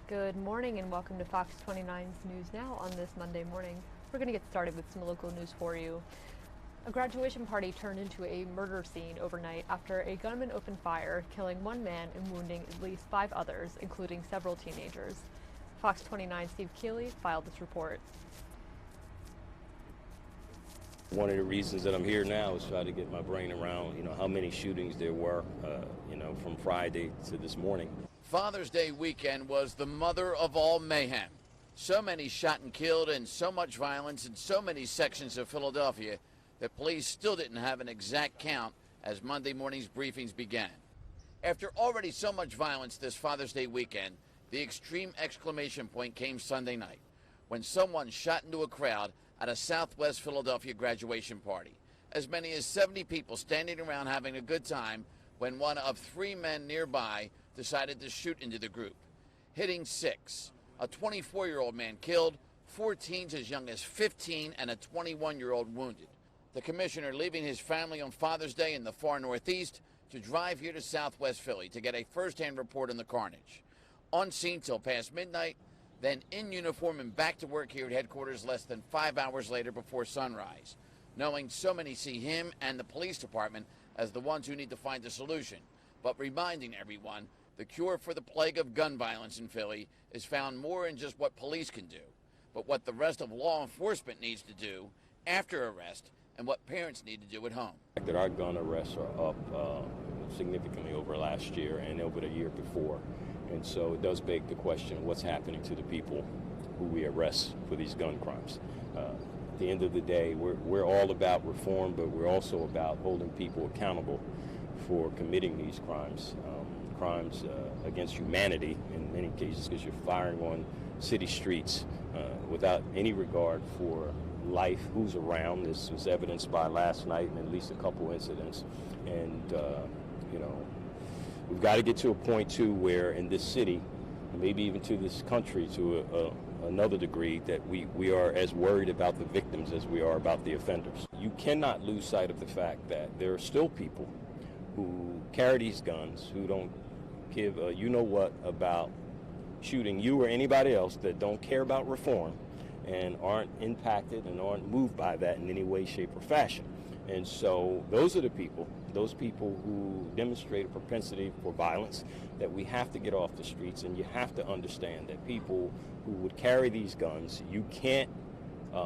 Good morning and welcome to Fox 29's News Now on this Monday morning. We're going to get started with some local news for you. A graduation party turned into a murder scene overnight after a gunman opened fire, killing one man and wounding at least 5 others, including several teenagers. Fox 29's Steve Keeley filed this report. One of the reasons that I'm here now is try to get my brain around, how many shootings there were, from Friday to this morning. Father's Day weekend was the mother of all mayhem. So many shot and killed and so much violence in so many sections of Philadelphia that police still didn't have an exact count as Monday morning's briefings began. After already so much violence this Father's Day weekend, the extreme exclamation point came Sunday night when someone shot into a crowd at a Southwest Philadelphia graduation party. As many as 70 people standing around having a good time when one of 3 men nearby decided to shoot into the group, hitting 6. A 24-year-old man killed, 4 teens as young as 15, and a 21-year-old wounded. The commissioner leaving his family on Father's Day in the far northeast to drive here to Southwest Philly to get a first-hand report on the carnage. On scene till past midnight, then in uniform and back to work here at headquarters less than 5 hours later before sunrise, knowing so many see him and the police department as the ones who need to find a solution, but reminding everyone the cure for the plague of gun violence in Philly is found more in just what police can do, but what the rest of law enforcement needs to do after arrest and what parents need to do at home. That our gun arrests are up significantly over last year and over the year before. And so it does beg the question, what's happening to the people who we arrest for these gun crimes? At the end of the day, we're all about reform, but we're also about holding people accountable for committing these crimes. Crimes against humanity in many cases, because you're firing on city streets without any regard for life, who's around. This was evidenced by last night and at least a couple incidents. And, we've got to get to a point, too, where in this city, maybe even to this country to another degree, that we are as worried about the victims as we are about the offenders. You cannot lose sight of the fact that there are still people who carry these guns, who don't give a you-know-what about shooting you or anybody else, that don't care about reform and aren't impacted and aren't moved by that in any way, shape, or fashion. And so those are the people, those people who demonstrate a propensity for violence, that we have to get off the streets. And you have to understand that people who would carry these guns, you can't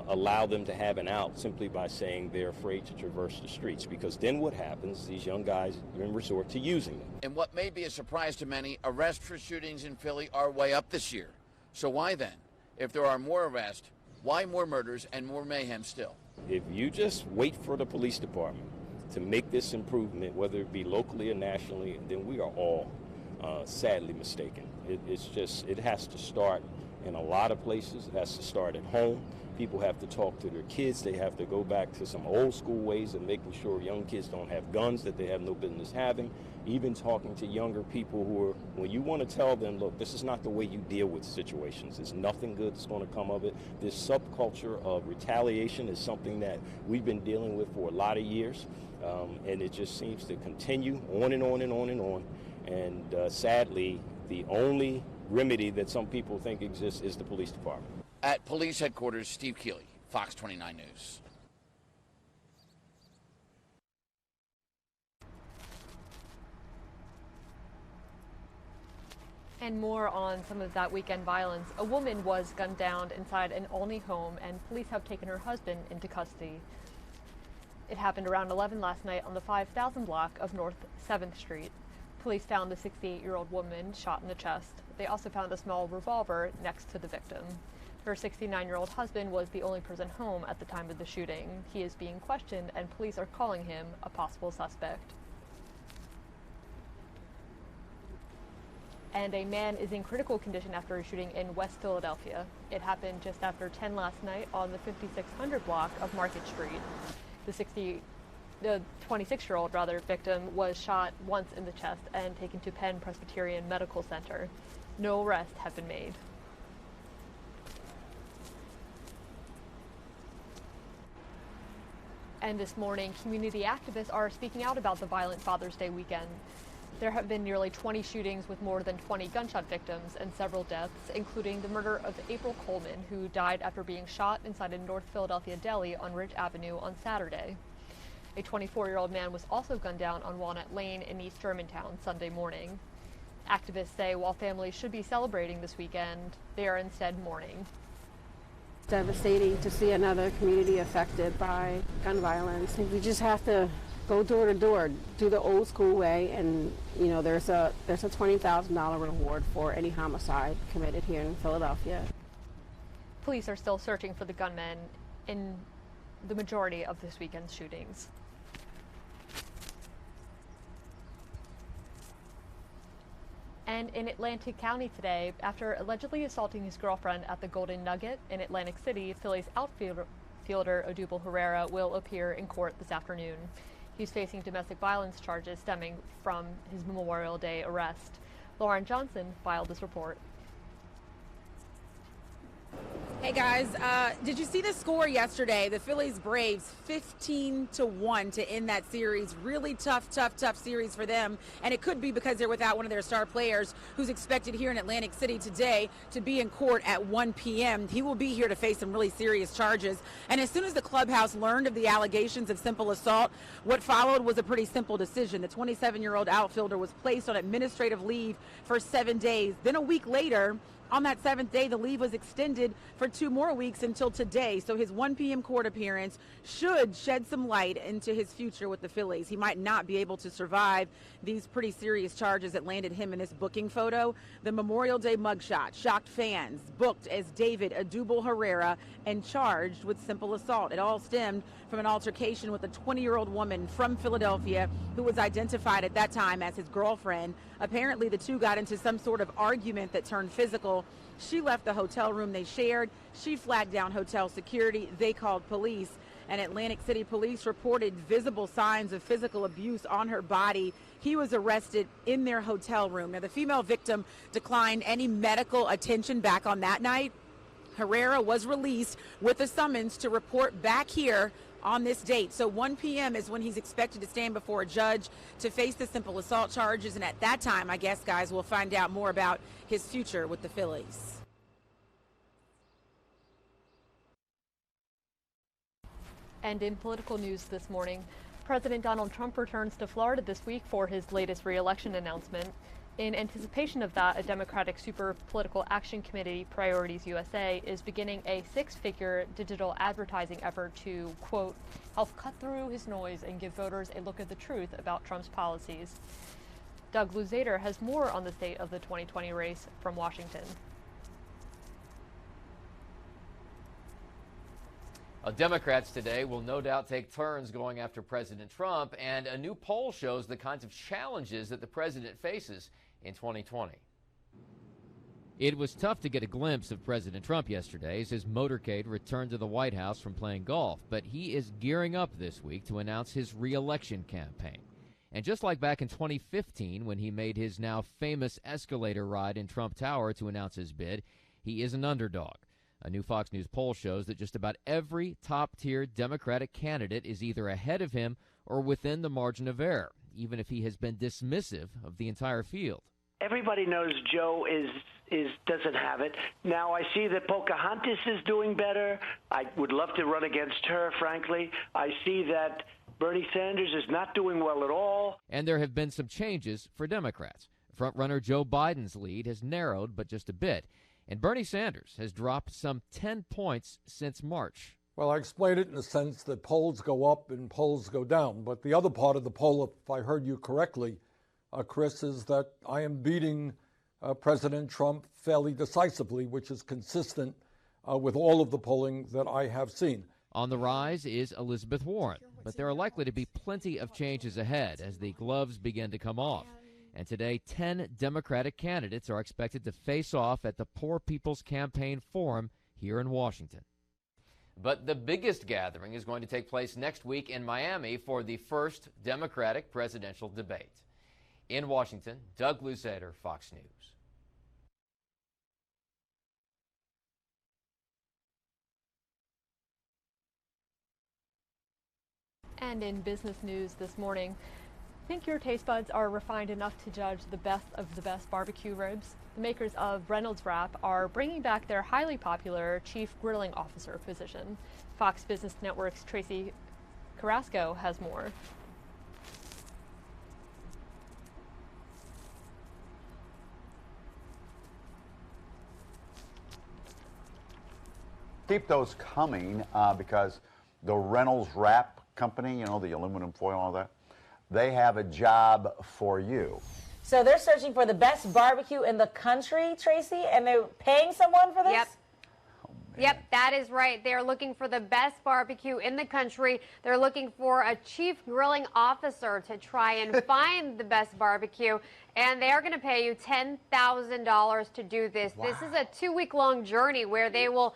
allow them to have an out simply by saying they're afraid to traverse the streets, because then what happens, these young guys then resort to using them. And what may be a surprise to many, arrests for shootings in Philly are way up this year. So why then, if there are more arrests, why more murders and more mayhem still? If you just wait for the police department to make this improvement, whether it be locally or nationally, then we are all sadly mistaken. It has to start in a lot of places. It has to start at home. People have to talk to their kids. They have to go back to some old school ways of making sure young kids don't have guns that they have no business having. Even talking to younger people who are, when you want to tell them, look, this is not the way you deal with situations. There's nothing good that's going to come of it. This subculture of retaliation is something that we've been dealing with for a lot of years, and it just seems to continue on and on and on and on. And sadly, the only remedy that some people think exists is the police department. At police headquarters, Steve Keeley, Fox 29 News. And more on some of that weekend violence. A woman was gunned down inside an Olney home, and police have taken her husband into custody. It happened around 11 last night on the 5000 block of North 7th Street. Police found the 68-year-old woman shot in the chest. They also found a small revolver next to the victim. Her 69-year-old husband was the only person home at the time of the shooting. He is being questioned, and police are calling him a possible suspect. And a man is in critical condition after a shooting in West Philadelphia. It happened just after 10 last night on the 5600 block of Market Street. The 26-year-old victim was shot once in the chest and taken to Penn Presbyterian Medical Center. No arrests have been made. And this morning, community activists are speaking out about the violent Father's Day weekend. There have been nearly 20 shootings with more than 20 gunshot victims and several deaths, including the murder of April Coleman, who died after being shot inside a North Philadelphia deli on Ridge Avenue on Saturday. A 24-year-old man was also gunned down on Walnut Lane in East Germantown Sunday morning. Activists say while families should be celebrating this weekend, they are instead mourning. It's devastating to see another community affected by gun violence. We just have to go door to door, do the old school way, and there's a $20,000 reward for any homicide committed here in Philadelphia. Police are still searching for the gunmen in the majority of this weekend's shootings. And in Atlantic County today, after allegedly assaulting his girlfriend at the Golden Nugget in Atlantic City, Phillies outfielder Odubel Herrera will appear in court this afternoon. He's facing domestic violence charges stemming from his Memorial Day arrest. Lauren Johnson filed this report. Hey guys, did you see the score yesterday? The Phillies Braves 15-1 to end that series. Really tough series for them. And it could be because they're without one of their star players who's expected here in Atlantic City today to be in court at 1 p.m. He will be here to face some really serious charges. And as soon as the clubhouse learned of the allegations of simple assault, what followed was a pretty simple decision. The 27-year-old outfielder was placed on administrative leave for 7 days. Then a week later, on that 7th day, the leave was extended for 2 more weeks until today. So his 1 p.m. court appearance should shed some light into his future with the Phillies. He might not be able to survive these pretty serious charges that landed him in this booking photo. The Memorial Day mugshot shocked fans, booked as David Odubel Herrera and charged with simple assault. It all stemmed from an altercation with a 20-year-old woman from Philadelphia who was identified at that time as his girlfriend. Apparently, the two got into some sort of argument that turned physical. She left the hotel room they shared. She flagged down hotel security. They called police. And Atlantic City police reported visible signs of physical abuse on her body. He was arrested in their hotel room. Now, the female victim declined any medical attention back on that night. Herrera was released with a summons to report back here on this date. So 1 p.m. is when he's expected to stand before a judge to face the simple assault charges. And at that time, I guess, guys, we'll find out more about his future with the Phillies. And in political news this morning, President Donald Trump returns to Florida this week for his latest re-election announcement. In anticipation of that, a Democratic Super Political Action Committee, Priorities USA, is beginning a 6-figure digital advertising effort to, quote, help cut through his noise and give voters a look at the truth about Trump's policies. Doug Luzader has more on the state of the 2020 race from Washington. Democrats today will no doubt take turns going after President Trump, and a new poll shows the kinds of challenges that the president faces in 2020. It was tough to get a glimpse of President Trump yesterday as his motorcade returned to the White House from playing golf, but he is gearing up this week to announce his re-election campaign. And just like back in 2015 when he made his now famous escalator ride in Trump Tower to announce his bid, he is an underdog. A new Fox News poll shows that just about every top-tier Democratic candidate is either ahead of him or within the margin of error, even if he has been dismissive of the entire field. Everybody knows Joe doesn't have it. Now I see that Pocahontas is doing better. I would love to run against her, frankly. I see that Bernie Sanders is not doing well at all. And there have been some changes for Democrats. Frontrunner Joe Biden's lead has narrowed, but just a bit. And Bernie Sanders has dropped some 10 points since March. Well, I explained it in the sense that polls go up and polls go down. But the other part of the poll, if I heard you correctly, Chris, is that I am beating President Trump fairly decisively, which is consistent with all of the polling that I have seen. On the rise is Elizabeth Warren, but there are likely to be plenty of changes ahead as the gloves begin to come off. And today, 10 Democratic candidates are expected to face off at the Poor People's Campaign Forum here in Washington. But the biggest gathering is going to take place next week in Miami for the first Democratic presidential debate. In Washington, Doug Luzader, Fox News. And in business news this morning, Think your taste buds are refined enough to judge the best of the best barbecue ribs? The makers of Reynolds Wrap are bringing back their highly popular Chief Grilling Officer position. Fox Business Network's Tracy Carrasco has more. Keep those coming because the Reynolds Wrap company, you know, the aluminum foil and all that, they have a job for you. So they're searching for the best barbecue in the country, Tracy, and they're paying someone for this? Yep. Yep, that is right. They're looking for the best barbecue in the country. They're looking for a chief grilling officer to try and find the best barbecue. And they are going to pay you $10,000 to do this. Wow. This is a 2-week-long journey where they will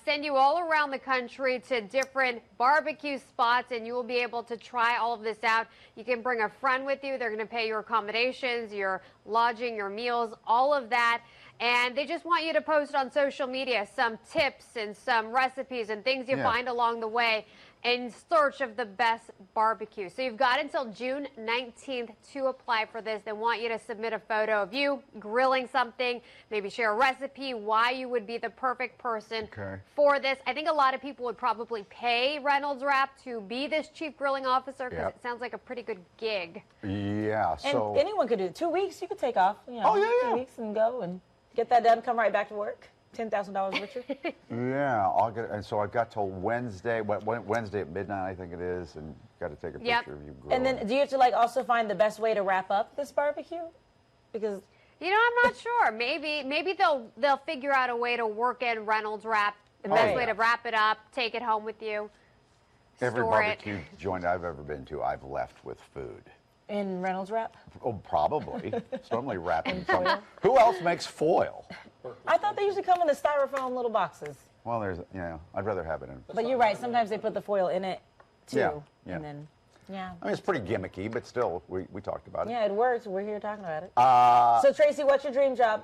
send you all around the country to different barbecue spots, and you will be able to try all of this out. You can bring a friend with you. They're going to pay your accommodations, your lodging, your meals, all of that. And they just want you to post on social media some tips and some recipes and things you find along the way in search of the best barbecue. So you've got until June 19th to apply for this. They want you to submit a photo of you grilling something, maybe share a recipe, why you would be the perfect person for this. I think a lot of people would probably pay Reynolds Wrap to be this chief grilling officer because it sounds like a pretty good gig. Yeah, so... And anyone could do it. 2 weeks, you could take off, you know, 2 weeks and go and get that done, come right back to work. $10,000 richer. Yeah, I'll get. And so I've got till Wednesday. Wednesday at midnight, I think it is, and got to take a picture of you grilling. And then, do you have to like also find the best way to wrap up this barbecue? Because you know, I'm not sure. Maybe they'll figure out a way to work in Reynolds Wrap. The best way to wrap it up, take it home with you. Every barbecue joint I've ever been to, I've left with food. In Reynolds Wrap? Oh, probably. It's normally wrapped in something. Who else makes foil? I thought they usually come in the styrofoam little boxes. Well, there's, you know, I'd rather have it in. But you're right. Sometimes they put the foil in it, too. Yeah. And then, I mean, it's pretty gimmicky, but still, we talked about it. Yeah, it works. We're here talking about it. So, Tracy, what's your dream job?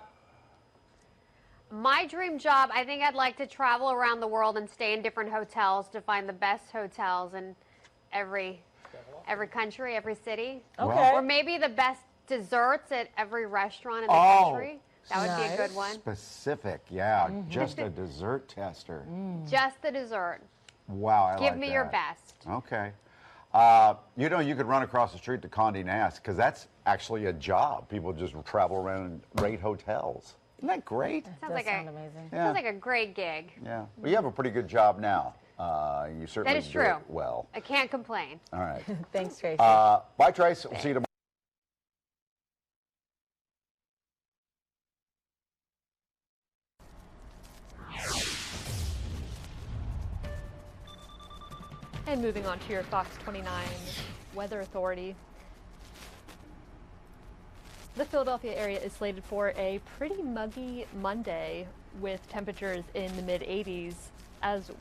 My dream job, I think I'd like to travel around the world and stay in different hotels to find the best hotels in every country, every city. Okay. Or maybe the best desserts at every restaurant in the country. That would be a good one. Specific, yeah. Just a dessert tester. Just the dessert. Wow, I like that. Give me your best. Okay. You know, you could run across the street to Condé Nast because that's actually a job. People just travel around and rate hotels. Isn't that great? Sounds like amazing. Sounds like a great gig. Yeah. Well, you have a pretty good job now. You certainly That is true. do it well. I can't complain. All right. Thanks, Tracy. Bye, Trace. We'll see you tomorrow. And moving on to your Fox 29 Weather Authority. The Philadelphia area is slated for a pretty muggy Monday with temperatures in the mid-80s as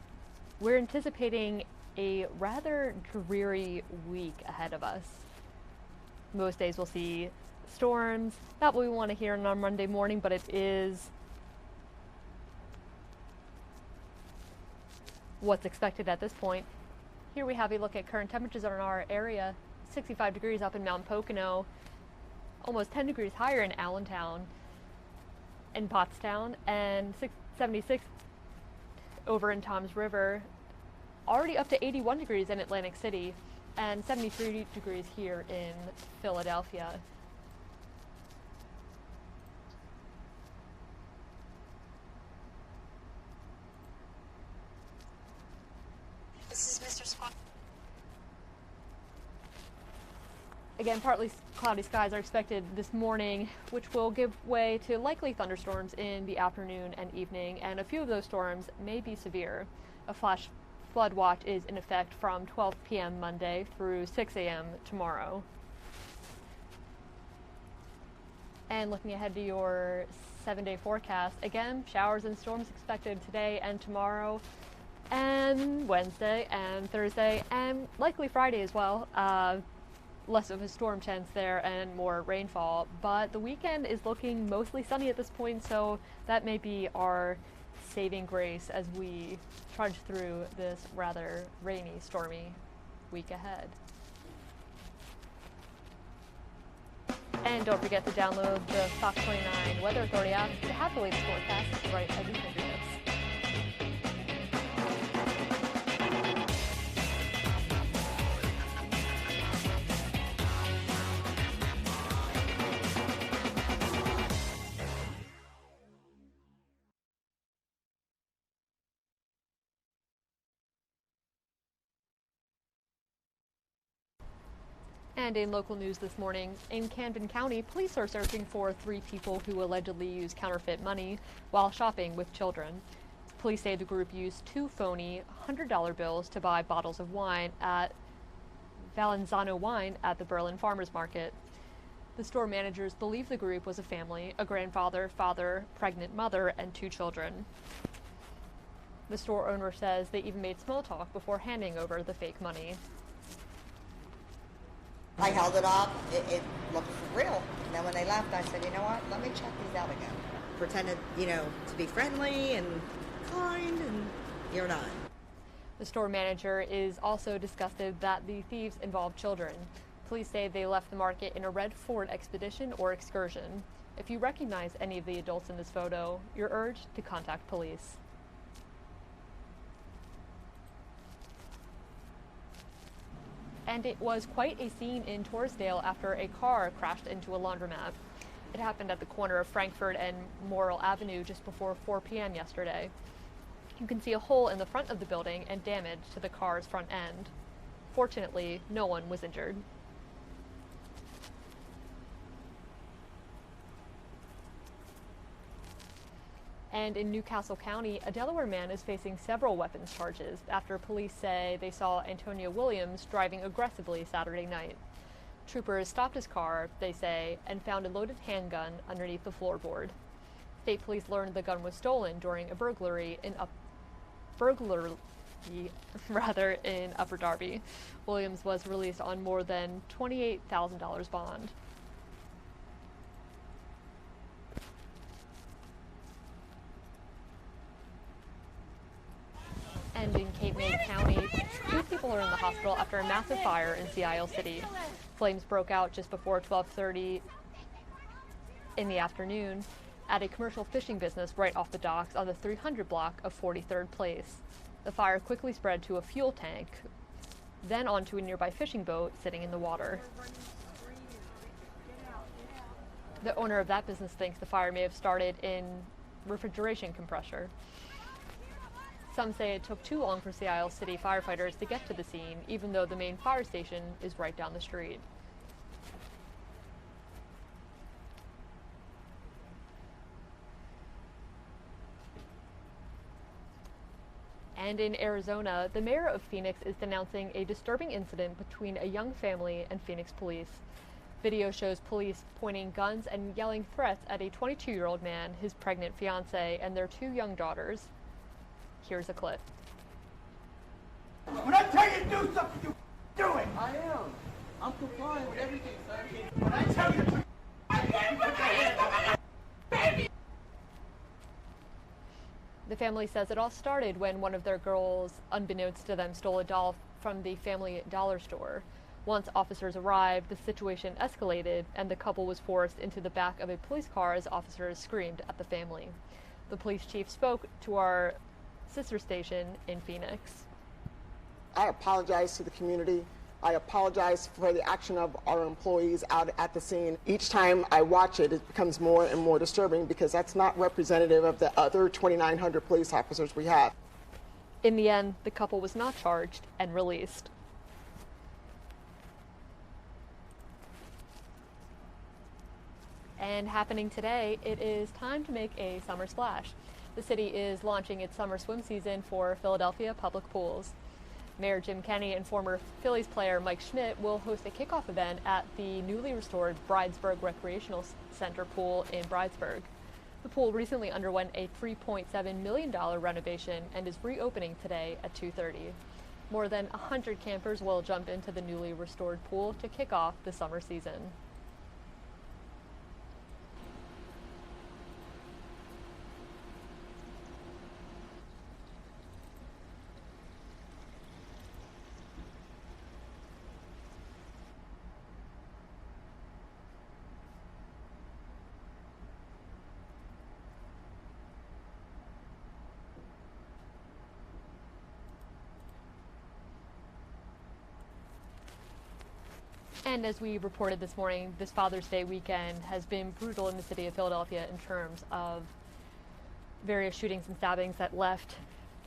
we're anticipating a rather dreary week ahead of us. Most days we'll see storms. Not what we want to hear on our Monday morning, but it is what's expected at this point. Here we have a look at current temperatures in our area. 65 degrees up in Mount Pocono, almost 10 degrees higher in Allentown and Pottstown, and 76 over in Toms River. Already up to 81 degrees in Atlantic City and 73 degrees here in Philadelphia. This is Mr. Squad. Again, partly cloudy skies are expected this morning, which will give way to likely thunderstorms in the afternoon and evening, and a few of those storms may be severe. A flash flood watch is in effect from 12 p.m. Monday through 6 a.m. tomorrow. And looking ahead to your 7-day forecast, again, showers and storms expected today and tomorrow, and Wednesday and Thursday, and likely Friday as well. Less of a storm chance there and more rainfall, but the weekend is looking mostly sunny at this point, so that may be our saving grace as we trudge through this rather rainy, stormy week ahead. And don't forget to download the Fox 29 Weather Authority app to have the latest forecast right at your fingertips. And in local news this morning, in Camden County, police are searching for 3 people who allegedly used counterfeit money while shopping with children. Police say the group used 2 phony $100 bills to buy bottles of wine at Valenzano Wine at the Berlin Farmers Market. The store managers believe the group was a family, a grandfather, father, pregnant mother, and 2 children. The store owner says they even made small talk before handing over the fake money. I held it up, it looked real. And then when they left, I said, you know what, let me check these out again. Pretended, to be friendly and kind, and you're not. The store manager is also disgusted that the thieves involved children. Police say they left the market in a red Ford Expedition or Excursion. If you recognize any of the adults in this photo, you're urged to contact police. And it was quite a scene in Torresdale after a car crashed into a laundromat. It happened at the corner of Frankfurt and Morrill Avenue just before 4 p.m. yesterday. You can see a hole in the front of the building and damage to the car's front end. Fortunately, no one was injured. And in Newcastle County, a Delaware man is facing several weapons charges after police say they saw Antonio Williams driving aggressively Saturday night. Troopers stopped his car, they say, and found a loaded handgun underneath the floorboard. State police learned the gun was stolen during a burglary in Upper Darby. Williams was released on more than $28,000 bond. And in Cape May County, 2 people are in the hospital after a massive fire in Sea Isle City. Flames broke out just before 12:30 in the afternoon at a commercial fishing business right off the docks on the 300 block of 43rd Place. The fire quickly spread to a fuel tank, then onto a nearby fishing boat sitting in the water. The owner of that business thinks the fire may have started in refrigeration compressor. Some say it took too long for Sea Isle City firefighters to get to the scene, even though the main fire station is right down the street. And in Arizona, the mayor of Phoenix is denouncing a disturbing incident between a young family and Phoenix police. Video shows police pointing guns and yelling threats at a 22-year-old man, his pregnant fiancée, and their 2 young daughters. Here's a clip. When I tell you to do something, you do it. I am. I'm complying with everything, sir. When I tell you to, I can't put my hands on my baby. The family says it all started when one of their girls, unbeknownst to them, stole a doll from the family dollar store. Once officers arrived, the situation escalated and the couple was forced into the back of a police car as officers screamed at the family. The police chief spoke to our sister station in Phoenix. I apologize to the community. I apologize for the action of our employees out at the scene. Each time I watch it, it becomes more and more disturbing because that's not representative of the other 2,900 police officers we have. In the end, the couple was not charged and released. And happening today, it is time to make a summer splash. The city is launching its summer swim season for Philadelphia public pools. Mayor Jim Kenney and former Phillies player Mike Schmidt will host a kickoff event at the newly restored Bridesburg Recreational Center pool in Bridesburg. The pool recently underwent a $3.7 million renovation and is reopening today at 2:30. More than 100 campers will jump into the newly restored pool to kick off the summer season. And as we reported this morning, this Father's Day weekend has been brutal in the city of Philadelphia in terms of various shootings and stabbings that left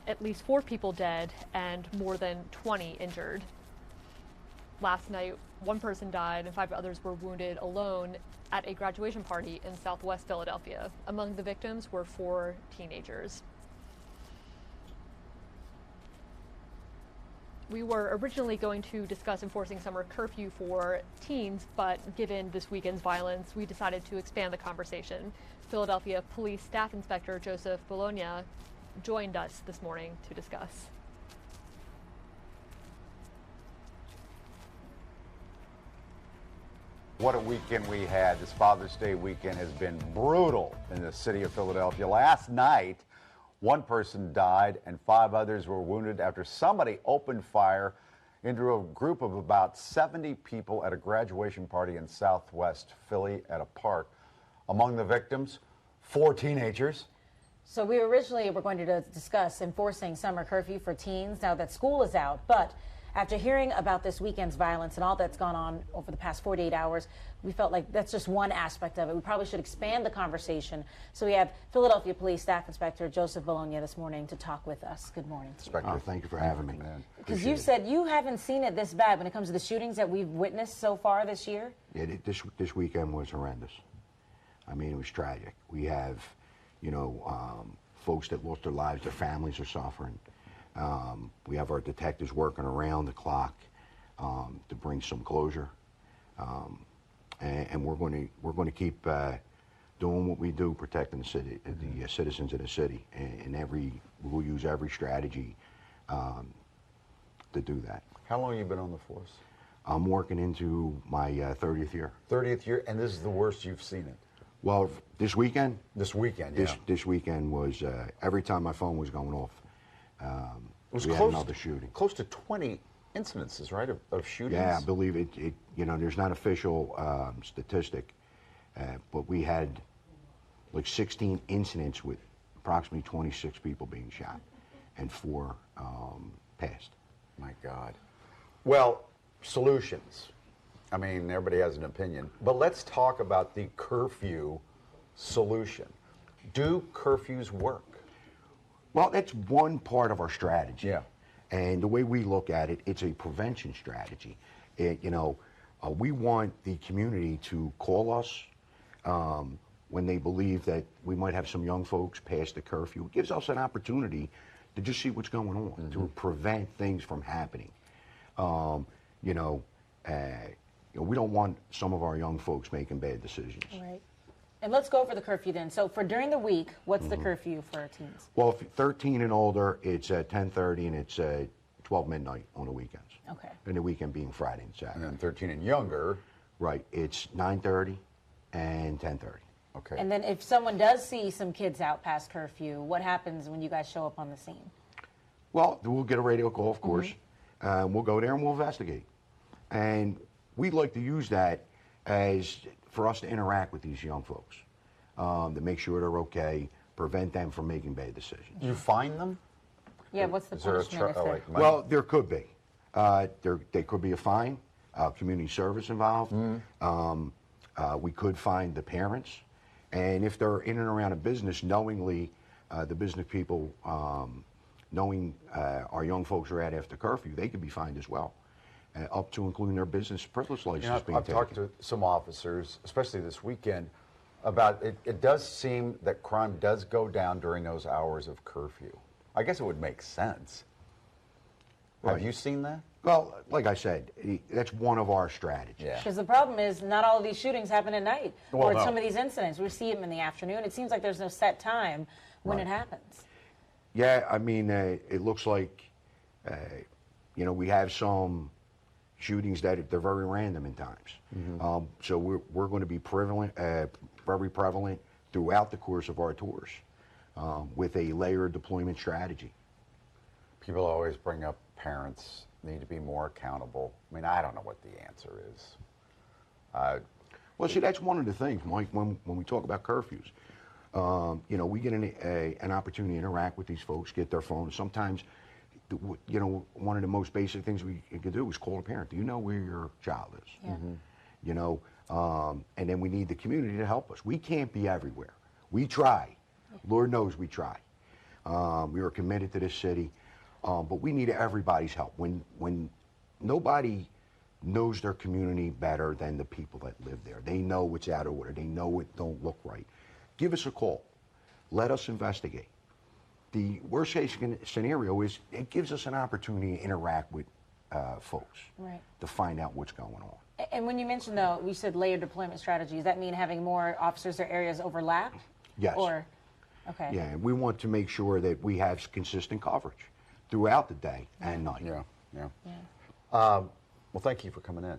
at least 4 people dead and more than 20 injured. Last night, 1 person died and 5 others were wounded alone at a graduation party in Southwest Philadelphia. Among the victims were 4 teenagers. We were originally going to discuss enforcing summer curfew for teens, but given this weekend's violence, we decided to expand the conversation. Philadelphia Police Staff Inspector Joseph Bologna joined us this morning to discuss. What a weekend we had. This Father's Day weekend has been brutal in the city of Philadelphia. Last night, 1 person died and 5 others were wounded after somebody opened fire into a group of about 70 people at a graduation party in Southwest Philly at a park. Among the victims, 4 teenagers. So we originally were going to discuss enforcing summer curfew for teens now that school is out, but after hearing about this weekend's violence and all that's gone on over the past 48 hours, we felt like that's just one aspect of it. We probably should expand the conversation. So we have Philadelphia Police Staff Inspector Joseph Bologna this morning to talk with us. Good morning. Inspector, thank you for having me. Because you said you haven't seen it this bad when it comes to the shootings that we've witnessed so far this year. Yeah, this weekend was horrendous. I mean, it was tragic. We have, folks that lost their lives, their families are suffering. We have our detectives working around the clock to bring some closure, and we're going to keep doing what we do, protecting the city, the citizens of the city, and we'll use every strategy to do that. How long have you been on the force? I'm working into my 30th year. 30th year, and this is the worst you've seen it. Well, this weekend. This weekend, yeah. This weekend was every time my phone was going off. It was we had another shooting. Close to 20 incidences, right, of shootings? Yeah, I believe it. There's not official statistic, but we had like 16 incidents with approximately 26 people being shot, and 4 passed. My God. Well, solutions. I mean, everybody has an opinion, but let's talk about the curfew solution. Do curfews work? Well, that's one part of our strategy. Yeah. And the way we look at it, it's a prevention strategy. We want the community to call us when they believe that we might have some young folks past the curfew. It gives us an opportunity to just see what's going on, to prevent things from happening. We don't want some of our young folks making bad decisions. Right. And let's go over the curfew then. So for during the week, what's the curfew for our teens? Well, if you're 13 and older, it's at 10:30 and it's 12 midnight on the weekends. Okay. And the weekend being Friday and Saturday. And then 13 and younger. Right. It's 9:30 and 10:30. Okay. And then if someone does see some kids out past curfew, what happens when you guys show up on the scene? Well, we'll get a radio call, of course. We'll go there and we'll investigate. And we'd like to use that for us to interact with these young folks, to make sure they're okay, prevent them from making bad decisions. You find them? Yeah, what's the punishment? Well, there could be. There could be a fine, community service involved. We could find the parents. And if they're in and around a business, knowingly, the business people, knowing our young folks are out after curfew, they could be fined as well. Up to including their business privilege license being taken. I've talked to some officers, especially this weekend, about it. It does seem that crime does go down during those hours of curfew. I guess it would make sense. Right. Have you seen that? Well, like I said, that's one of our strategies. Because the problem is not all of these shootings happen at night. Or some of these incidents, we see them in the afternoon. It seems like there's no set time when it happens. Yeah, I mean, it looks like, we have some shootings that they're very random in times. So we're going to be very prevalent throughout the course of our tours with a layered deployment strategy. People always bring up parents need to be more accountable. I mean, I don't know what the answer is. Well, see, that's one of the things, Mike, when we talk about curfews. We get an opportunity to interact with these folks, get their phones. Sometimes one of the most basic things we can do is call a parent. Do you know where your child is? Yeah. You know, and then we need the community to help us. We can't be everywhere. We try. Lord knows we try. We are committed to this city, but we need everybody's help. When nobody knows their community better than the people that live there. They know what's out of order. They know it don't look right. Give us a call. Let us investigate. The worst case scenario is it gives us an opportunity to interact with folks to find out what's going on. And when you mentioned, though, we said layered deployment strategy, does that mean having more officers or areas overlap? Yes. Or, okay. Yeah, we want to make sure that we have consistent coverage throughout the day and night. Well, thank you for coming in.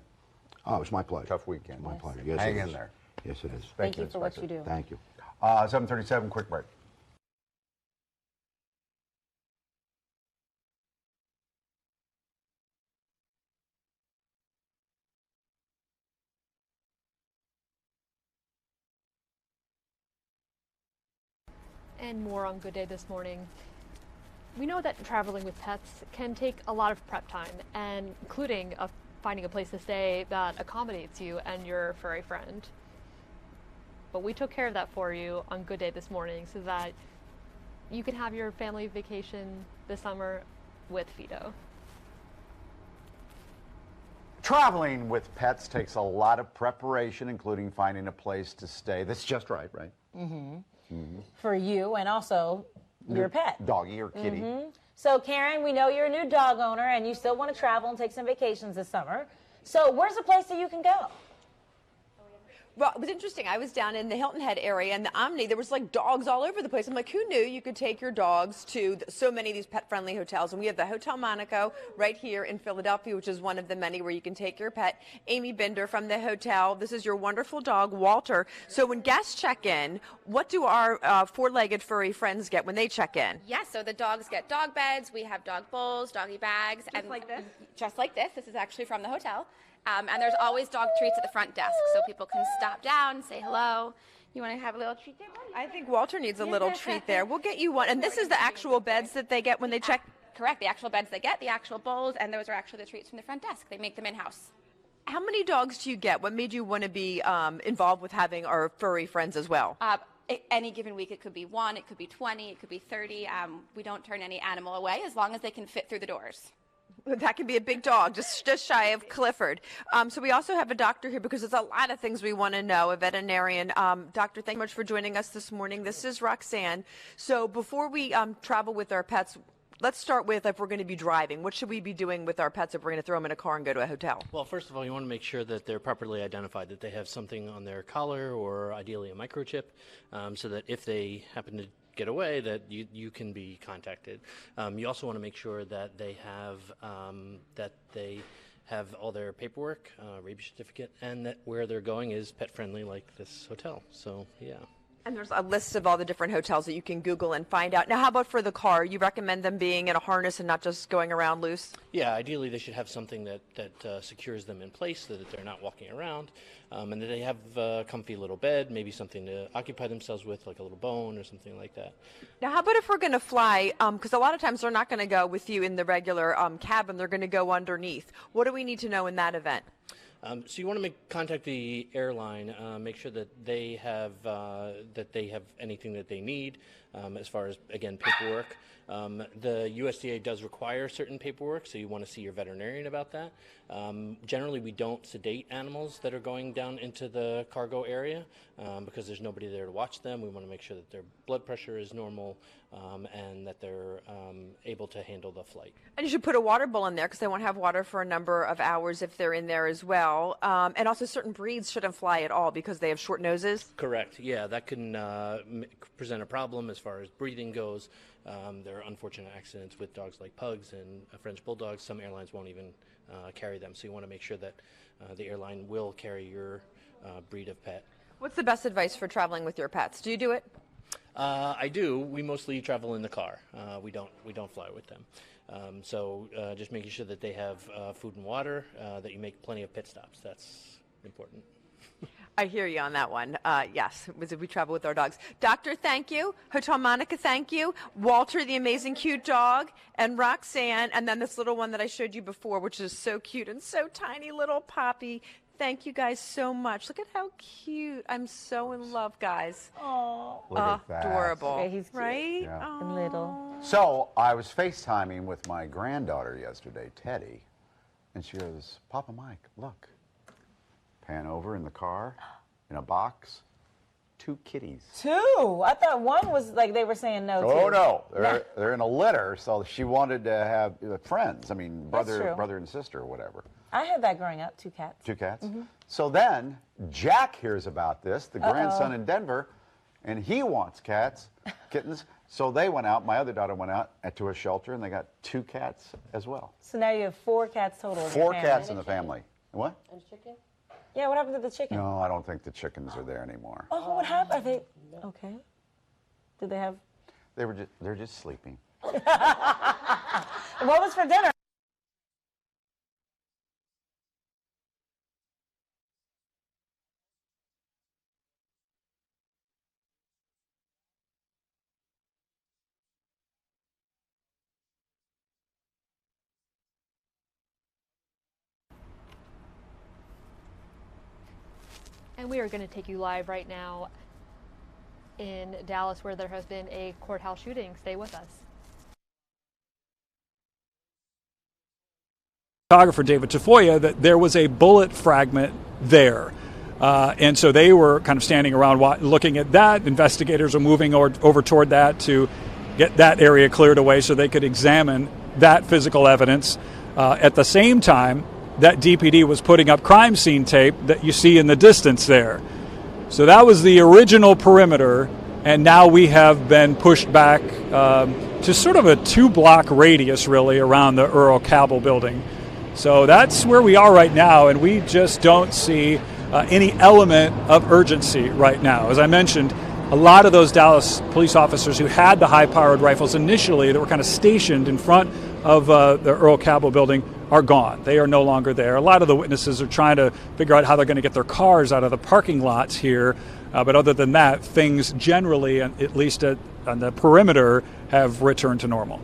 Oh, it was my pleasure. Tough weekend. My pleasure. Yes, Hang it in is. there. Yes, it is. Thank you for what you do. Thank you. 7:37, quick break. And more on Good Day this morning. We know that traveling with pets can take a lot of prep time, and including finding a place to stay that accommodates you and your furry friend. But we took care of that for you on Good Day this morning so that you can have your family vacation this summer with Fido. Traveling with pets takes a lot of preparation, including finding a place to stay that's just right? For you and also your pet. Doggy or kitty. So, Karen, we know you're a new dog owner and you still want to travel and take some vacations this summer. So, where's a place that you can go? Well, it was interesting. I was down in the Hilton Head area and the Omni. There was like dogs all over the place. I'm like, who knew you could take your dogs to so many of these pet-friendly hotels? And we have the Hotel Monaco right here in Philadelphia, which is one of the many where you can take your pet. Amy Binder from the hotel. This is your wonderful dog, Walter. So when guests check in, what do our four-legged furry friends get when they check in? Yes, so the dogs get dog beds. We have dog bowls, doggy bags. Just like this? Just like this. This is actually from the hotel. And there's always dog treats at the front desk, so people can stop down, say hello. You want to have a little treat there, buddy? I think Walter needs a little treat there. We'll get you one. And this is the actual beds that they get when they check? Correct, the actual beds they get, the actual bowls, and those are actually the treats from the front desk. They make them in-house. How many dogs do you get? What made you want to be involved with having our furry friends as well? Any given week, it could be 1, it could be 20, it could be 30. We don't turn any animal away as long as they can fit through the doors. That can be a big dog, just shy of Clifford. So we also have a doctor here because there's a lot of things we want to know, a veterinarian. Doctor, thank you much for joining us this morning. This is Roxanne. So before we travel with our pets, let's start with if we're going to be driving. What should we be doing with our pets if we're going to throw them in a car and go to a hotel? Well, first of all, you want to make sure that they're properly identified, that they have something on their collar or ideally a microchip, so that if they happen to get away, that you can be contacted. You also want to make sure that they have all their paperwork, rabies certificate, and that where they're going is pet friendly, like this hotel. So yeah. And there's a list of all the different hotels that you can Google and find out. Now, how about for the car? You recommend them being in a harness and not just going around loose? Yeah, ideally they should have something that secures them in place so that they're not walking around, and that they have a comfy little bed, maybe something to occupy themselves with, like a little bone or something like that. Now, how about if we're going to fly? Because a lot of times they're not going to go with you in the regular cabin. They're going to go underneath. What do we need to know in that event? So you want to contact the airline, make sure that they have anything that they need as far as, again, paperwork. The USDA does require certain paperwork, so you want to see your veterinarian about that. Generally, we don't sedate animals that are going down into the cargo area because there's nobody there to watch them. We want to make sure that their blood pressure is normal and that they're able to handle the flight. And you should put a water bowl in there because they won't have water for a number of hours if they're in there as well. And also certain breeds shouldn't fly at all because they have short noses. Correct. Yeah, that can present a problem as far as breathing goes. There are unfortunate accidents with dogs like pugs and French bulldogs. Some airlines won't even carry them, so you want to make sure that the airline will carry your breed of pet. What's the best advice for traveling with your pets? Do you do it? I do. We mostly travel in the car. We don't fly with them. So just making sure that they have food and water, that you make plenty of pit stops. That's important. I hear you on that one. Yes, we travel with our dogs. Doctor, thank you. Hotel Monica, thank you. Walter, the amazing cute dog, and Roxanne, and then this little one that I showed you before, which is so cute and so tiny, little Poppy. Thank you guys so much. Look at how cute. I'm so in love, guys. Oh, Look at that. Adorable. Yeah, he's cute. Right? Yeah. And little. So I was FaceTiming with my granddaughter yesterday, Teddy, and she goes, Papa Mike, look. Pan over in the car, in a box, 2 kitties. 2? I thought one was like they were saying no Oh, to. no. They're in a litter, so she wanted to have friends. I mean, That's true. brother and sister or whatever. I had that growing up, 2 cats. 2 cats? Mhm. So then Jack hears about this, the grandson in Denver, and he wants kittens. So they went out, my other daughter went out to a shelter, and they got 2 cats as well. So now you have 4 cats total. 4 cats in the family. What? And chicken? Yeah, what happened to the chicken? No, I don't think the chickens are there anymore. Oh, what happened? Are they okay? Did they have? They're just sleeping. What was for dinner? And we are going to take you live right now in Dallas, where there has been a courthouse shooting. Stay with us. Photographer David Tafoya, that there was a bullet fragment there. And so they were kind of standing around looking at that. Investigators are moving over toward that to get that area cleared away so they could examine that physical evidence. At the same time, that DPD was putting up crime scene tape that you see in the distance there. So that was the original perimeter, and now we have been pushed back to sort of a 2-block radius, really, around the Earl Cabell building. So that's where we are right now, and we just don't see any element of urgency right now. As I mentioned, a lot of those Dallas police officers who had the high-powered rifles initially that were kind of stationed in front of the Earl Cabell building are gone. They are no longer there. A lot of the witnesses are trying to figure out how they're going to get their cars out of the parking lots here. But other than that, things generally, at least on the perimeter, have returned to normal.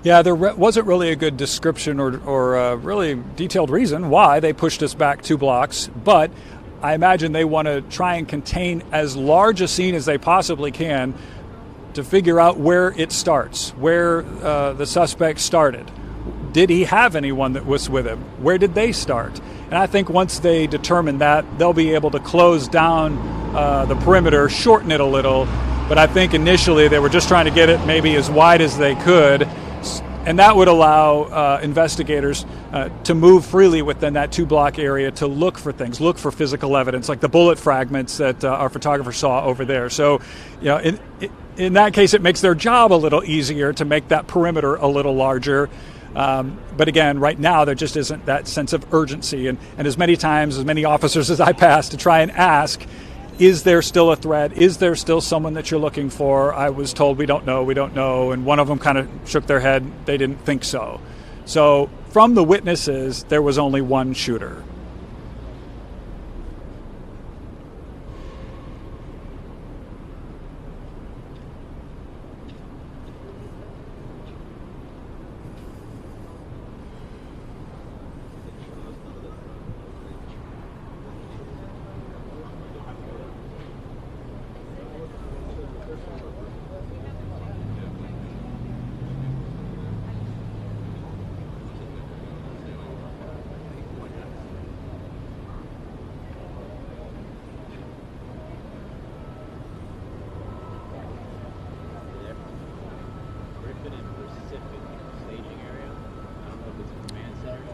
Yeah, there wasn't really a good description or really detailed reason why they pushed us back 2 blocks, but I imagine they want to try and contain as large a scene as they possibly can to figure out where it starts, where the suspect started. Did he have anyone that was with him? Where did they start? And I think once they determine that, they'll be able to close down the perimeter, shorten it a little, but I think initially they were just trying to get it maybe as wide as they could. And that would allow investigators to move freely within that 2-block area to look for things, look for physical evidence, like the bullet fragments that our photographer saw over there. So, you know, in that case, it makes their job a little easier to make that perimeter a little larger. But again, right now, there just isn't that sense of urgency. And as many times, as many officers as I pass to try and ask, is there still a threat? Is there still someone that you're looking for? I was told we don't know. And one of them kind of shook their head. They didn't think so. So from the witnesses, there was only one shooter.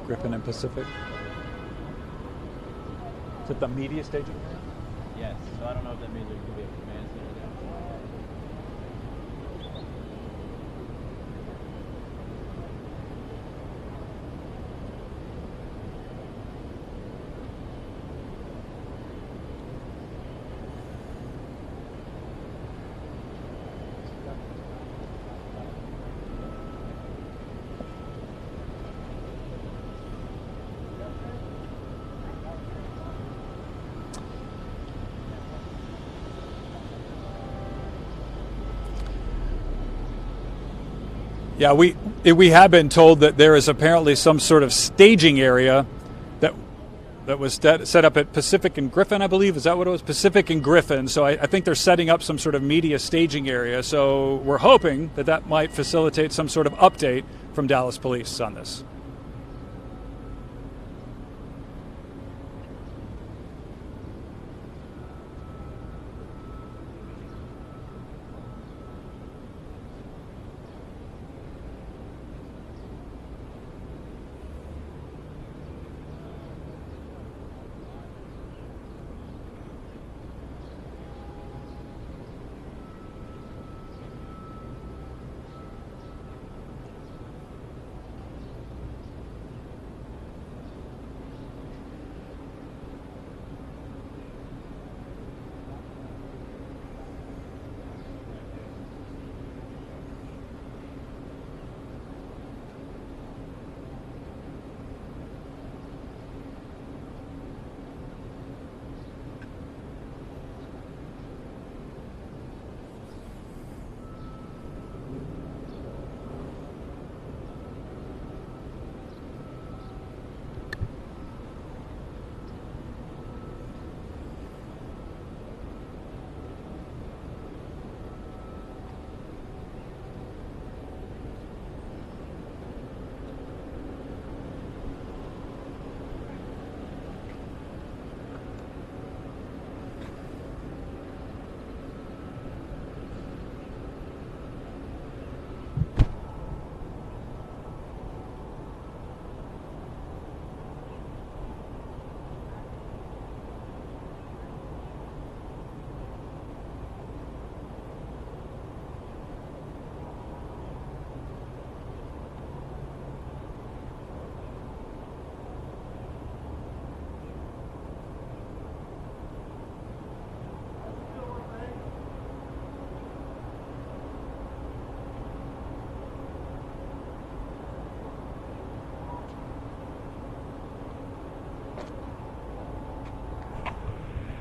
Griffin and Pacific. Is it the media staging area? Yes, so I don't know if that means there could be a command center there. Yeah, we have been told that there is apparently some sort of staging area that was set up at Pacific and Griffin, I believe. Is that what it was? Pacific and Griffin. So I think they're setting up some sort of media staging area. So we're hoping that might facilitate some sort of update from Dallas Police on this.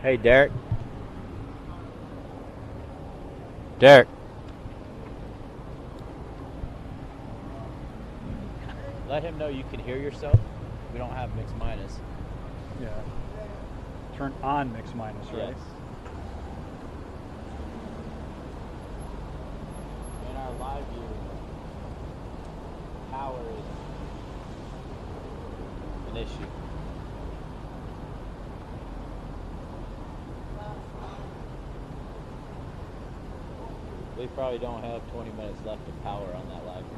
Hey, Derek. Derek. Let him know you can hear yourself. We don't have mix minus. Yeah. Turn on mix minus, right? Yes. In our live view, power is an issue. We probably don't have 20 minutes left of power on that live view.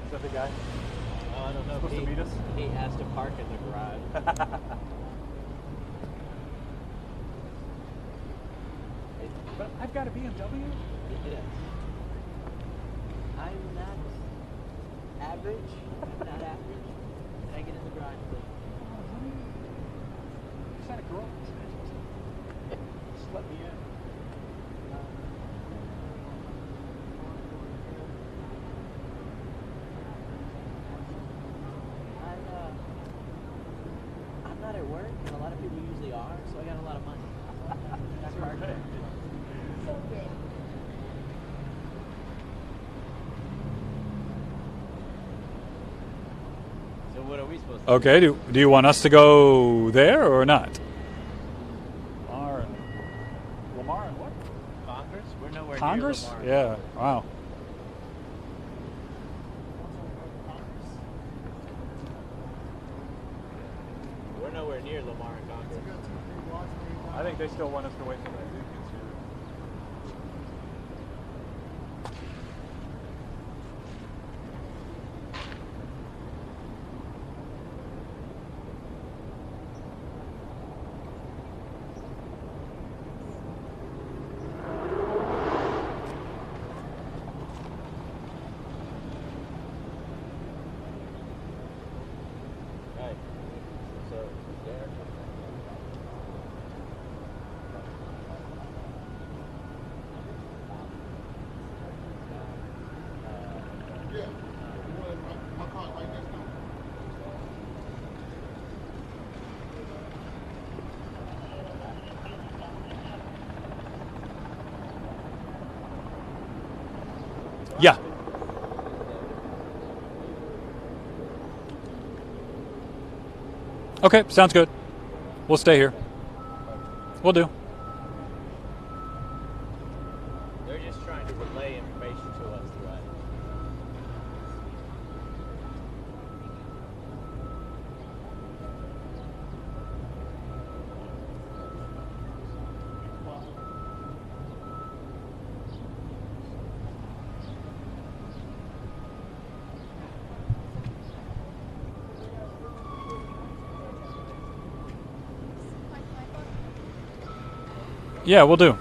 Is that the guy? I don't know. Supposed to meet us? He has to park in the garage. I've got a BMW? Yes. I'm not average. I'm not average. Can I get in the garage, please? Is that a girl? Just let me in. I'm not at work, and a lot of people usually are, so I got a lot of money. That's perfect. So big. So what are we supposed to Okay, do you want us to go there or not? Lamar and what? Congress? We're nowhere Congress? near Lamar. Yeah, wow. We're nowhere near Lamar and Congress. I think they still want us to wait till they do get Right. So there. Yeah. Okay, sounds good. We'll stay here. We'll do. They're just trying to relay information to us, right? Yeah, we'll do.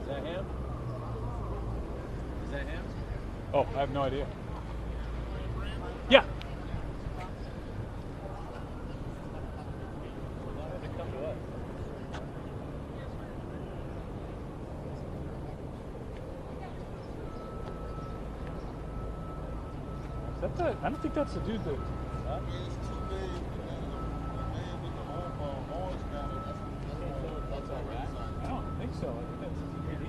Is that him? Is that him? Oh, I have no idea. Yeah. Come to us. Is that the? I don't think that's the dude that. Huh? That's all right. I don't think so. I think that's his PD.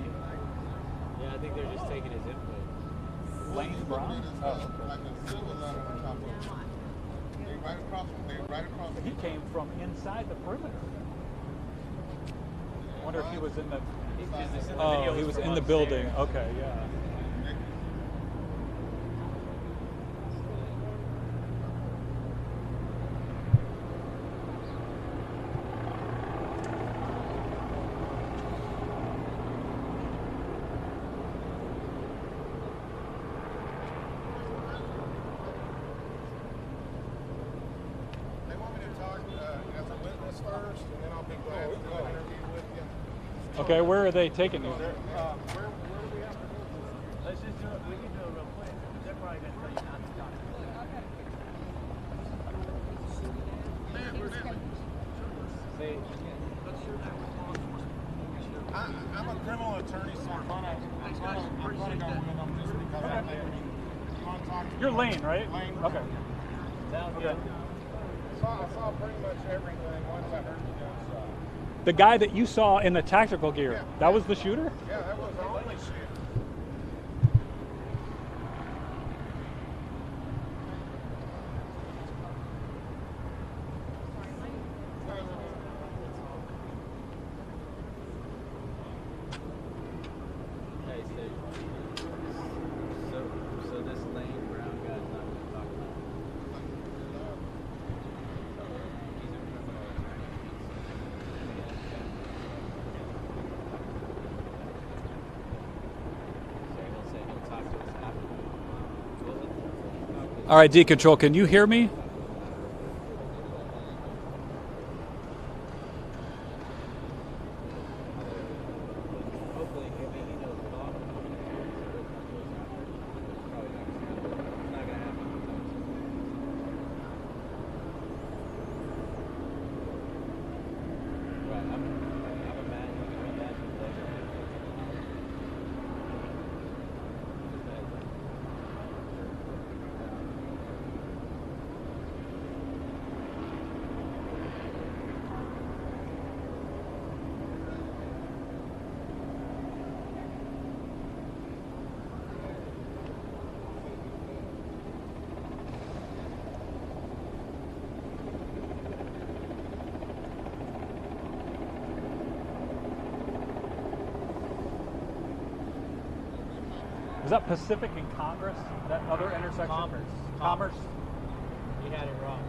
Yeah, I think they're just taking his input. Lane Brown? Oh, okay. He came from inside the perimeter. I wonder if he was in the. Oh, he was in the building. Okay, yeah. Okay, where are they taking you? Let's just do it. We can do it real quick. They're probably going to tell you not to talk. See, I'm a criminal attorney, so I'm gonna go with them just because I think you want to talk. You're Lane, right? Lane. Okay. sounds Okay. good. saw pretty much everything once I heard the gunshot. The guy that you saw in the tactical gear, Yeah. that was the shooter? Yeah, that was the only shooter. Hey, so this Lane Brown guy's not going to talk about All right, D-Control, can you hear me? Is that Pacific and Congress? That other intersection? Commerce. You had it wrong.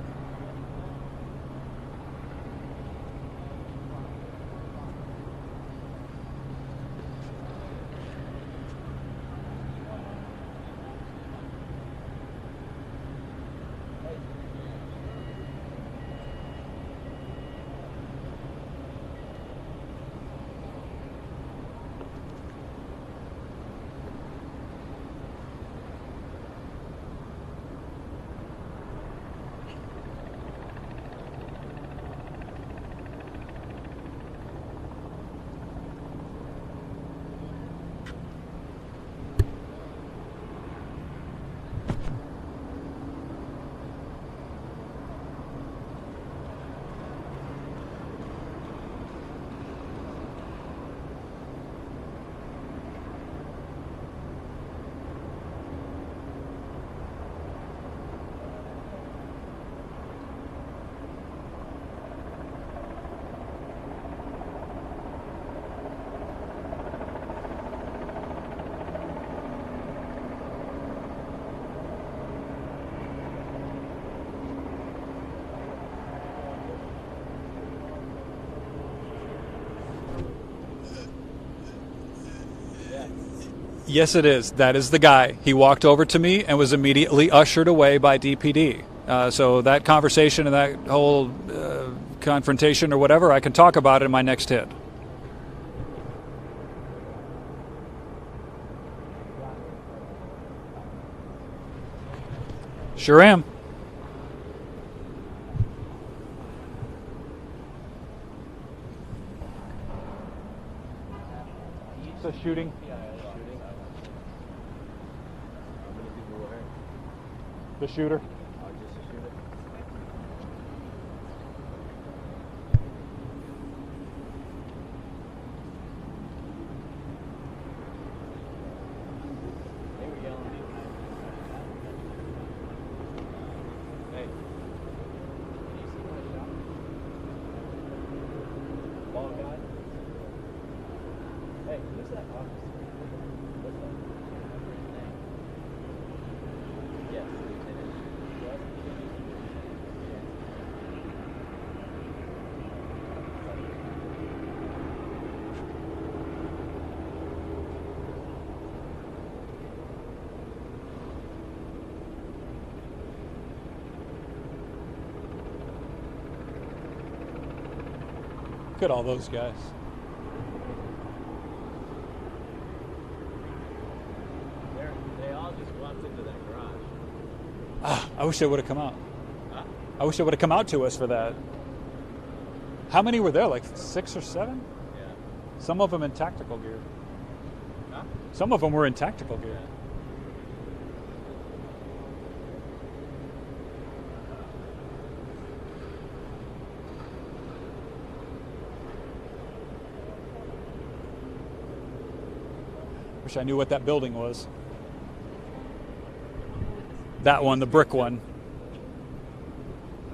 Yes, it is. That is the guy. He walked over to me and was immediately ushered away by DPD. So that conversation and that whole confrontation or whatever, I can talk about it in my next hit. Sure am. The shooting. The shooter. Look at all those guys. They all just walked into that garage. I wish they would have come out. Huh? I wish they would have come out to us for that. How many were there? Like 6 or 7? Yeah. Some of them in tactical gear. Huh? Some of them were in tactical gear. Wish I knew what that building was. That one, the brick one.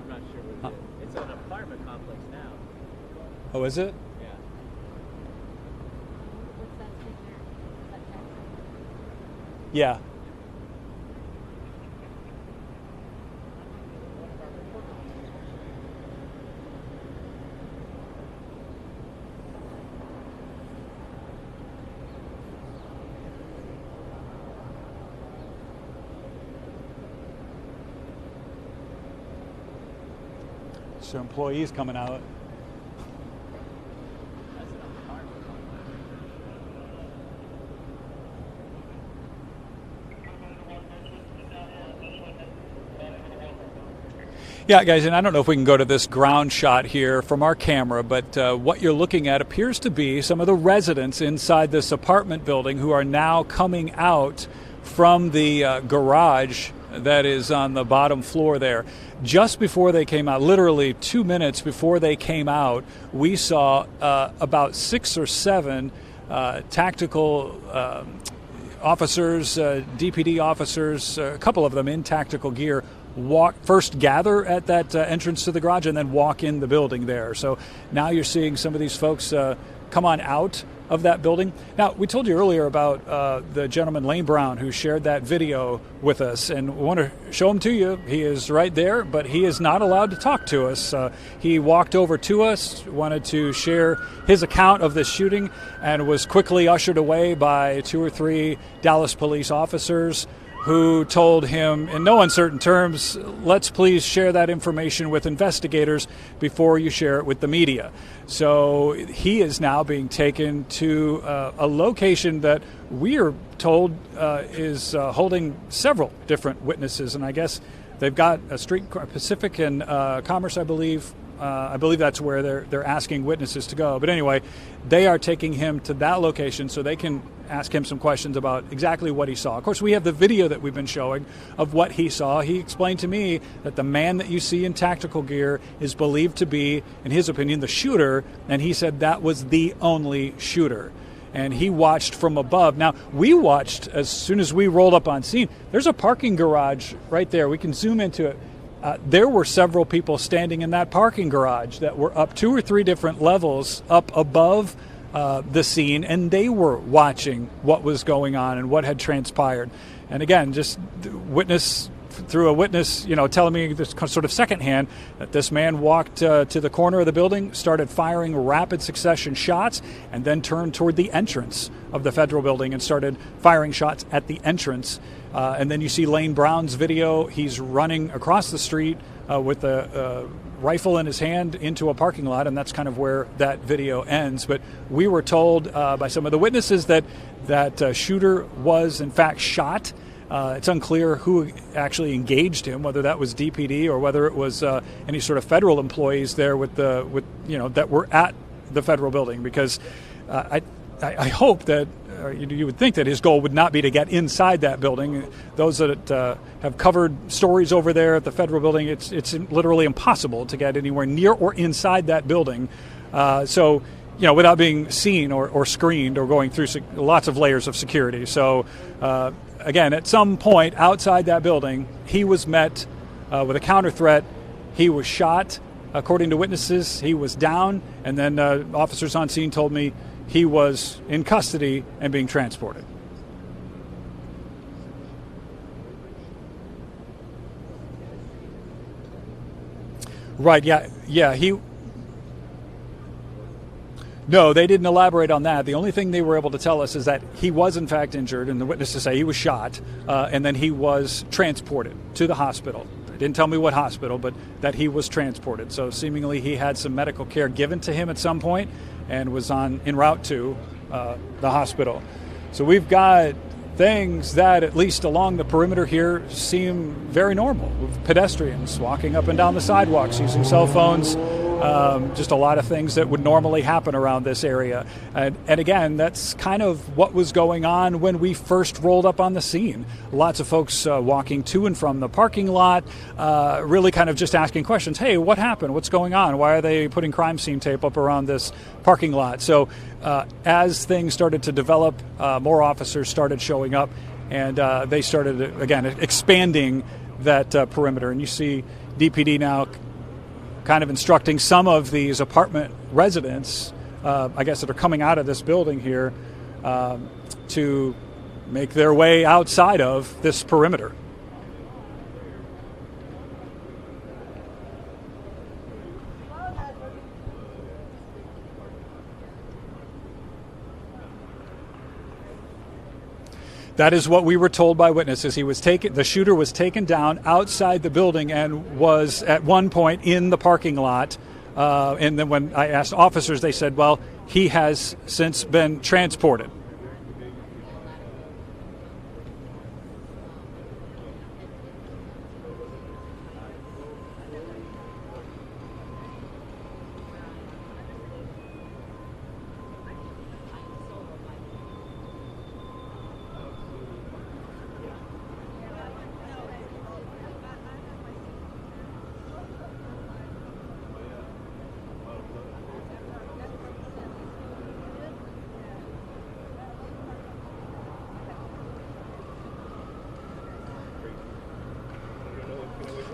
I'm not sure what it is. It's an apartment complex now. Oh, is it? Yeah. Yeah. So employees coming out. Yeah, guys, and I don't know if we can go to this ground shot here from our camera, but what you're looking at appears to be some of the residents inside this apartment building who are now coming out from the garage that is on the bottom floor there. Just before they came out, literally 2 minutes before they came out, we saw about 6 or 7 tactical officers, DPD officers, a couple of them in tactical gear, first gather at that entrance to the garage and then walk in the building there. So now you're seeing some of these folks come on out of that building. Now, we told you earlier about the gentleman, Lane Brown, who shared that video with us, and we want to show him to you. He is right there, but he is not allowed to talk to us. He walked over to us, wanted to share his account of this shooting, and was quickly ushered away by 2 or 3 Dallas police officers who told him in no uncertain terms, let's please share that information with investigators before you share it with the media. So he is now being taken to a location that we are told is holding several different witnesses. And I guess they've got a street, Pacific and Commerce, I believe. I believe that's where they're asking witnesses to go. But anyway, they are taking him to that location so they can ask him some questions about exactly what he saw. Of course, we have the video that we've been showing of what he saw. He explained to me that the man that you see in tactical gear is believed to be, in his opinion, the shooter, and he said that was the only shooter. And he watched from above. Now, we watched as soon as we rolled up on scene. There's a parking garage right there. We can zoom into it. There were several people standing in that parking garage that were up 2 or 3 different levels up above the scene, and they were watching what was going on and what had transpired. And again, just through a witness, telling me this sort of secondhand that this man walked to the corner of the building, started firing rapid succession shots, and then turned toward the entrance of the federal building and started firing shots at the entrance. And then you see Lane Brown's video. He's running across the street with a rifle in his hand into a parking lot, and that's kind of where that video ends. But we were told by some of the witnesses that shooter was in fact shot. It's unclear who actually engaged him, whether that was DPD or whether it was any sort of federal employees there that were at the federal building. Because I hope that you would think that his goal would not be to get inside that building. Those that have covered stories over there at the federal building, it's literally impossible to get anywhere near or inside that building. So without being seen or screened or going through lots of layers of security. So again, at some point outside that building, he was met with a counter threat. He was shot. According to witnesses, he was down, and then officers on scene told me he was in custody and being transported. Right, yeah, No, they didn't elaborate on that. The only thing they were able to tell us is that he was in fact injured, and the witnesses say he was shot, and then he was transported to the hospital. They didn't tell me what hospital, but that he was transported. So seemingly he had some medical care given to him at some point and was en route to the hospital. So we've got things that, at least along the perimeter here, seem very normal. Pedestrians walking up and down the sidewalks using cell phones just a lot of things that would normally happen around this area. And again, that's kind of what was going on when we first rolled up on the scene. Lots of folks walking to and from the parking lot, really kind of just asking questions. Hey, what happened? What's going on? Why are they putting crime scene tape up around this parking lot? So as things started to develop, more officers started showing up, and they started, again, expanding that perimeter. And you see DPD now kind of instructing some of these apartment residents, I guess, that are coming out of this building here to make their way outside of this perimeter. That is what we were told by witnesses. The shooter was taken down outside the building and was at one point in the parking lot. And then when I asked officers, they said, well, he has since been transported.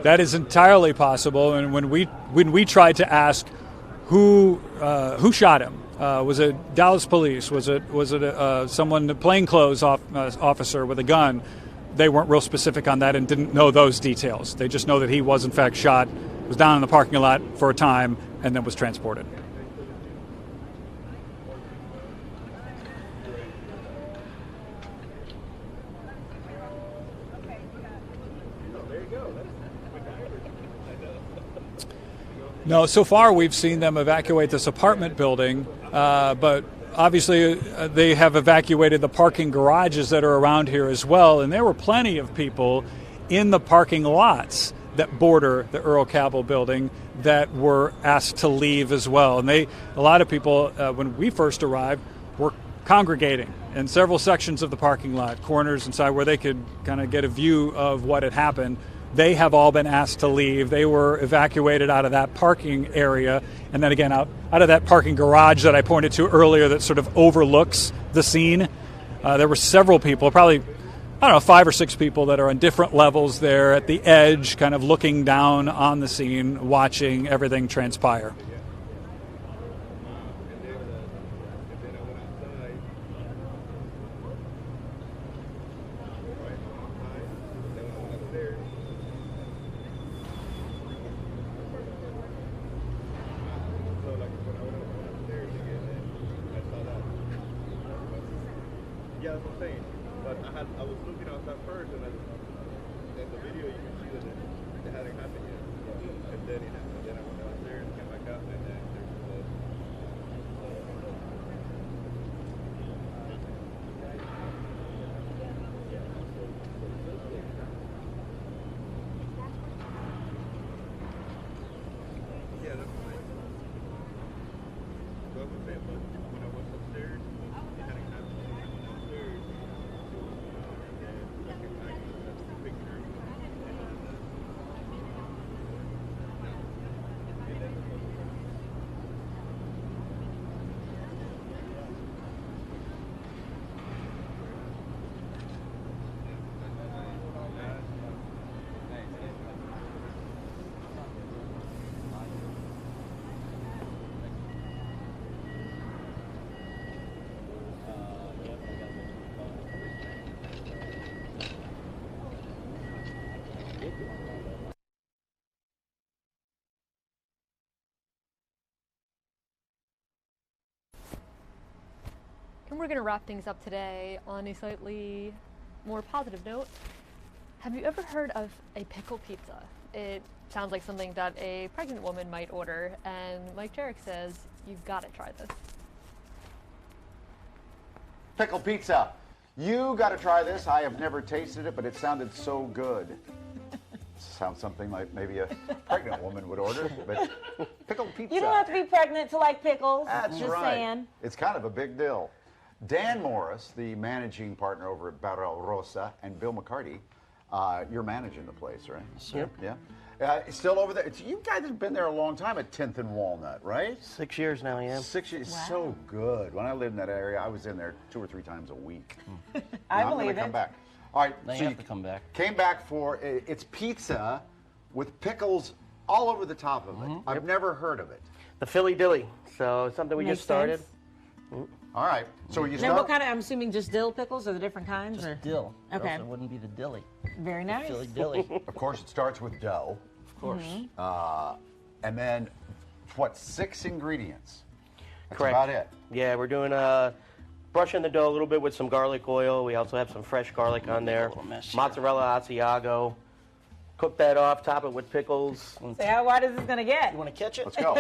That is entirely possible. And when we tried to ask who shot him, was it Dallas police? Was it someone, a plainclothes officer with a gun? They weren't real specific on that and didn't know those details. They just know that he was in fact shot, was down in the parking lot for a time, and then was transported. No, so far we've seen them evacuate this apartment building, but obviously they have evacuated the parking garages that are around here as well, and there were plenty of people in the parking lots that border the Earl Cabell building that were asked to leave as well. And a lot of people, when we first arrived, were congregating in several sections of the parking lot, corners inside where they could kind of get a view of what had happened. They have all been asked to leave. They were evacuated out of that parking area, and then again out of that parking garage that I pointed to earlier that sort of overlooks the scene. There were several people, probably, 5 or 6 people that are on different levels there at the edge, kind of looking down on the scene, watching everything transpire. Yeah, that's what I'm saying. But I was looking outside first, and in the video you can see that it hadn't happened yet. And then I went downstairs, came back up, and then there was blood. Yeah, that's what I'm saying. That's what I'm saying, but when I went upstairs, it hadn't happened yet. And we're going to wrap things up today on a slightly more positive note. Have you ever heard of a pickle pizza? It sounds like something that a pregnant woman might order, and like Jarek says, you've got to try this. Pickle pizza. You got to try this. I have never tasted it, but it sounded so good. sounds something like maybe a pregnant woman would order, but pickle pizza. You don't have to be pregnant to like pickles. That's Just right. saying. It's kind of a big deal. Dan Morris, the managing partner over at Barrel Rosa, and Bill McCarty, you're managing the place, right? Sure. Yeah. Still over there. You guys have been there a long time at 10th and Walnut, right? 6 years now, yeah. 6 years. Wow. So good. When I lived in that area, I was in there 2 or 3 times a week. I Now, I'm believe gonna come it. back. All right. They so have you to come back. Came back for it's pizza with pickles all over the top of it. I've never heard of it. The Philly Dilly. So something we Makes just started. sense. All right. So you Now, start. what kind of? I'm assuming just dill pickles, or the different kinds, or Dill. or Okay. else it wouldn't be the dilly. very nice. Philly Dilly. Of course, it starts with dough. Of course. And then, what, 6 ingredients? That's Correct. about it. Yeah, we're doing brushing the dough a little bit with some garlic oil. We also have some fresh garlic on there. Mozzarella Asiago. Cook that off, top it with pickles. So how wide is this gonna get? You want to catch it? Let's go.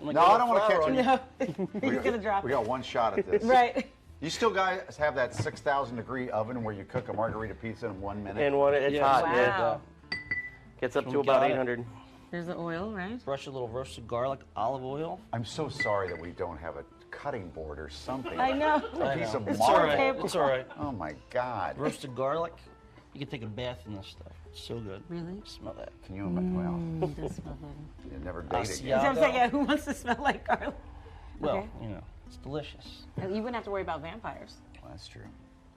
No, I don't want to catch it. No, he's gonna drop We it. got one shot at this. Right. You still guys have that 6,000 degree oven where you cook a margarita pizza in 1 minute? And one, it's hot. Wow. Yeah. Gets up to about 800. There's the oil, right? Brush a little roasted garlic, olive oil. I'm so sorry that we don't have a cutting board or something. I know. A piece of It's marble. all right. It's all right. Oh my God. Roasted garlic. You can take a bath in this stuff. It's so good. Really? Smell that. Can you imagine? Well, It does smell good. you never date again. You know what I'm saying? Yeah, who wants to smell like garlic? Well, Okay. you know, it's delicious. You wouldn't have to worry about vampires. Well, that's true.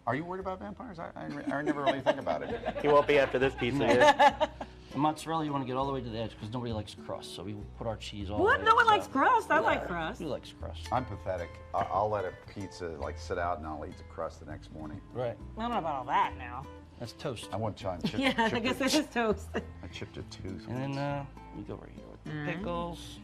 Are you worried about vampires? I never really think about it. He won't be after this pizza yet. The mozzarella, you want to get all the way to the edge because nobody likes crust. So we put our cheese all What? the way No one to the likes top. crust. I like crust. Who likes crust? I'm pathetic. I'll let a pizza like sit out and I'll eat the crust the next morning. Right. I don't know about all that now. That's toast. I want John chip. Yeah, I guess this is toast. I chipped a tooth. And then we go right here with the Alright. pickles.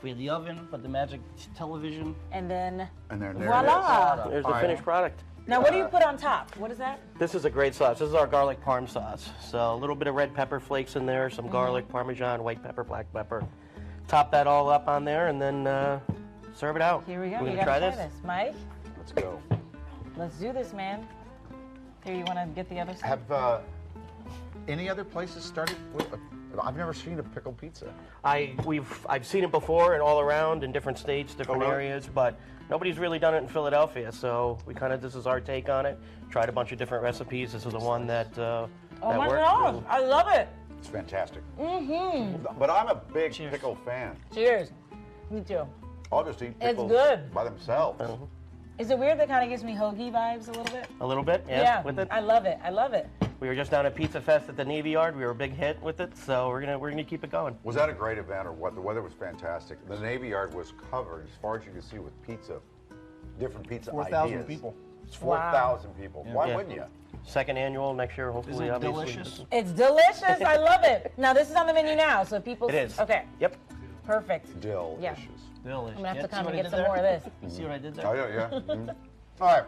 We have the oven, but the magic television. And then And there voila. it is. There's the All right. finished product. Now, what do you put on top? What is that? This is a great sauce. This is our garlic parm sauce. So a little bit of red pepper flakes in there, some garlic, parmesan, white pepper, black pepper. Top that all up on there and then serve it out. Here we go. We're You gonna gotta try this. Mike. Let's go. Let's do this, man. Here, you want to get the other side? Have any other places started with? I've never seen a pickle pizza. I've seen it before and all around in different states, different really? areas, but nobody's really done it in Philadelphia. So this is our take on it. Tried a bunch of different recipes. This is the one that Oh that my worked. God, I love it. It's fantastic. Mm-hmm. But I'm a big pickle fan. Cheers. Me too. I'll just eat It's pickles good. by themselves. Is it weird that kind of gives me hoagie vibes a little bit? A little bit, yeah. With it. I love it. I love it. We were just down at Pizza Fest at the Navy Yard. We were a big hit with it, so we're gonna keep it going. Was that a great event or what? The weather was fantastic. The Navy Yard was covered as far as you could see with pizza, different pizza 4,000 ideas. people. It's 4,000 people. Yeah. Why Yeah. wouldn't you? Second annual next year, hopefully. Isn't it obviously. delicious? It's delicious. I love it. Now, this is on the menu now, so people... It is. Okay. Yep. Perfect. Delicious. Yeah. Delicious. I'm going to have to Yeah, come see and what I get did some there? more of this. You see what I did there? Oh, yeah, yeah. Mhm. All right.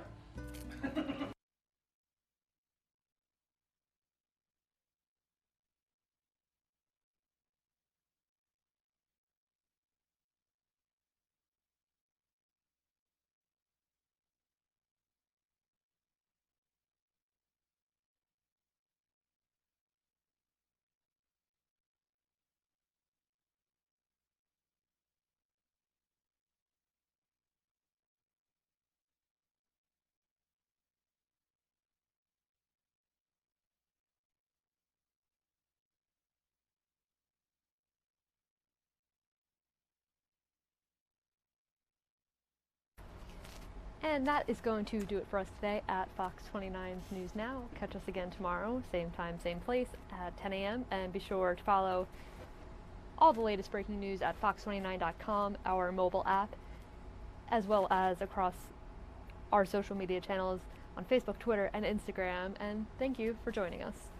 And that is going to do it for us today at Fox 29's News Now. Catch us again tomorrow, same time, same place at 10 a.m. And be sure to follow all the latest breaking news at fox29.com, our mobile app, as well as across our social media channels on Facebook, Twitter, and Instagram. And thank you for joining us.